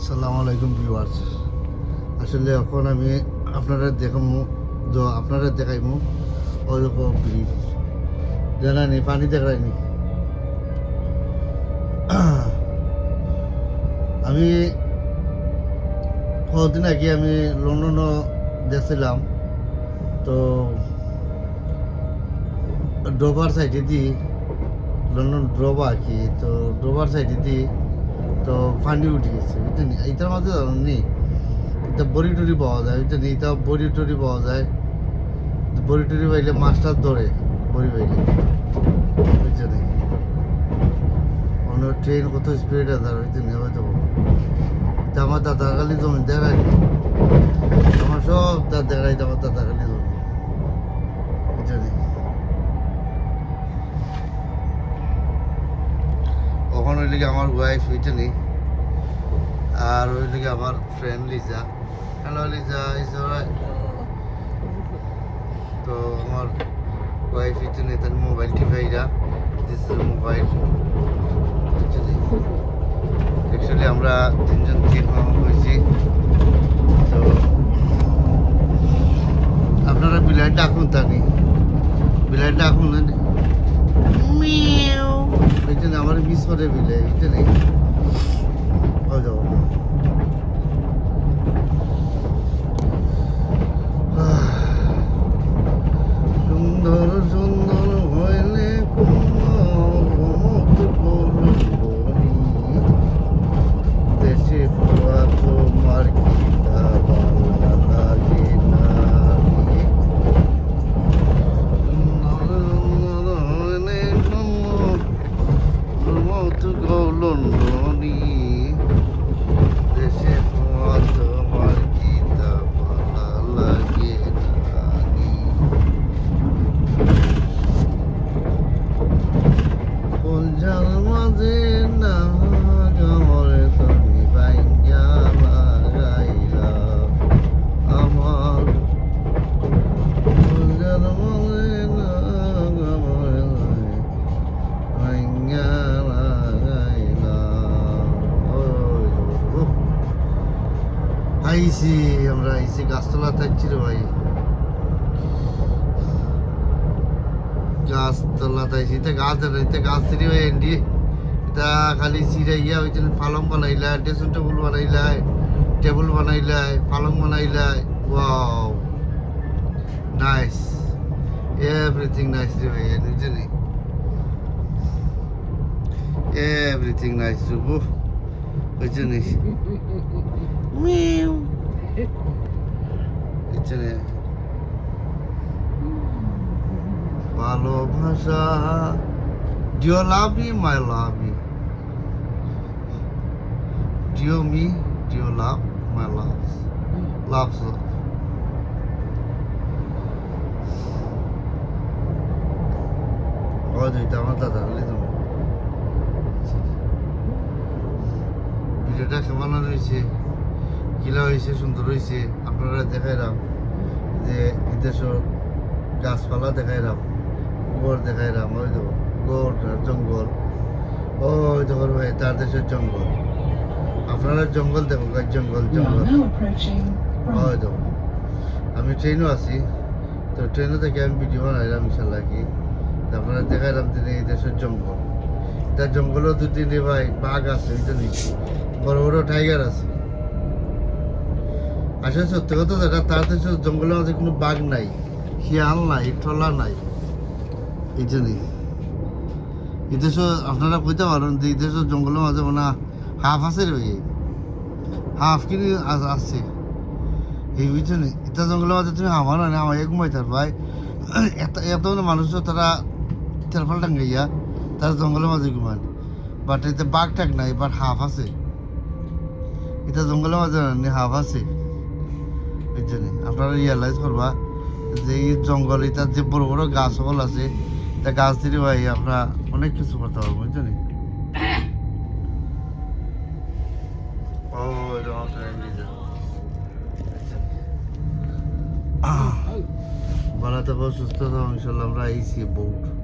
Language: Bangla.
আসসালামু আলাইকুম ভিউয়ার্স। আসলে এখন আমি আপনারা দেখাইমু ওই রকম ব্রিজ জানানি পানি দেখায়নি। আমি কদিন আগে আমি লন্ডন গেছিলাম, তো ডোবার সাইডে দিয়ে লন্ডন ড্রোবা আর কি, তো ডোবার সাইডে দিয়ে তো পানি উঠে গেছে বুঝছেন। এইটার মাঝে নেই, এটা বড়ি টড়ি পাওয়া যায় বুঝছেন, এটা বড়ি টড়ি পাওয়া যায়। বড়ি টড়ি পাইলে মাছটা ধরে বড়ি পাইলে বুঝছেন। অন্য ট্রেন কত স্পিড আছে বুঝছেন, হয়তো এটা আমার দাদা খালি জমি দেখাই, আমার সব দেখাই আমার দাদা খালি জমি বুঝছেন। ওখানে ওই লিগে আমার ওয়াইফ বুঝছেন, আর ওই লিগে আমার ফ্রেন্ড লিজা। হ্যালো লিজা, তো আমার ওয়াইফ বুঝছেন তার মোবাইল টিপাইরা দিস মোবাইল অ্যাকচুয়ালি আমরা তিনজন হয়েছি। তো আপনারা বিলাইটা আঁকুন, থাকি বিলাইটা আঁকুন বুঝছেন, আমার মিস করে বিলে বুঝছেন। সুন্দর সুন্দর হইলে দেশে পোয়া তোমার গীতা বাংলা লাগে না। সুন্দর সুন্দর হইলে মত গৌলন্ডনী দেশে পোয়া তোমার গীতা বাংলা লাগে না। ফুলঝাল মাঝে না গামরে তুমি বাইঙ্গা লাগাইলা আমার, ফুলঝাল মাঝে না গামরে বাইঙ্গা লাগাইলা। আইসি আমরা আইসি গাছতলা থাকছি রে ভাই, গাছতলা তাইছি। এটা গাছ এটা গাছ থেকে এন্ডি এটা খালি চিরাইয়া ওই জন্য পালং বানাইলাই, ড্রেসিং টেবিল বানাইলাই, টেবিল বানাইলাই, পালং বানাইলাই। ওয়াও নাইস, এভরিথিং নাইস রে ভাই, বুঝছেন, এভরিথিং নাইস রে বুঝছেন মিউ বুঝছেন। ভালোবাসা do you love me my love me, do you me do you love my love love. দুইটা আমার দাদা বলি তুমি ভিডিওটা কেমন হয়েছে, কিলা হয়েছে, সুন্দর হয়েছে। আপনারা দেখাইলাম যে দেশের গাছপালা দেখাইলাম, গোড় দেখাইলাম, ওই তো গোড় জঙ্গল, ওই দেখো ভাই তার দেশের জঙ্গল। আপনারা জঙ্গল দেখো, জঙ্গল জঙ্গল ওই দেখো। আমি ট্রেনও আছি, তো ট্রেনও থেকে আমি ভিডিও বানাইলাম ইনশাল্লাহ কি, আপনারা দেখাইলাম যে এই দেশের জঙ্গল। তার জঙ্গলও দু তিনটে ভাই বাঘ আছে, বড় বড় টাইগার আছে। আসলে সত্যি কথা যেটা, তার দেশের জঙ্গলের মাঝে কোনো বাঘ নাই, শিয়াল নাই, ঠলা নাই। এই জন্যই এই দেশ আপনারা কইতে পারেন যে এই দেশের জঙ্গলের মাঝে মানে হাফ আছে রে ভাই, হাফ কিনে আসছে এই বুঝছেন। এটা জঙ্গলের মাঝে তুমি আমার না আমার ঘুমাইতার ভাই, এত মানুষ তারা তেরফাল টাঙ্গাইয়া তারা জঙ্গলের মাঝে ঘুমান, বাট এতে বাঘ টাক নাই, বাট হাফ আছে। এটা জঙ্গলের মাঝে হাফ আছে বুঝছেন। আপনারা রিয়েলাইজ করবা যে এই জঙ্গল, এটার যে বড় বড় গাছ সকল আছে, তা গাছ দিয়ে ভাই আমরা অনেক কিছু করতে পারবো বুঝছেন। ভালো থাকবো, সুস্থ থাকবো ইনশাল্লাহ। আমরা আইসি বোট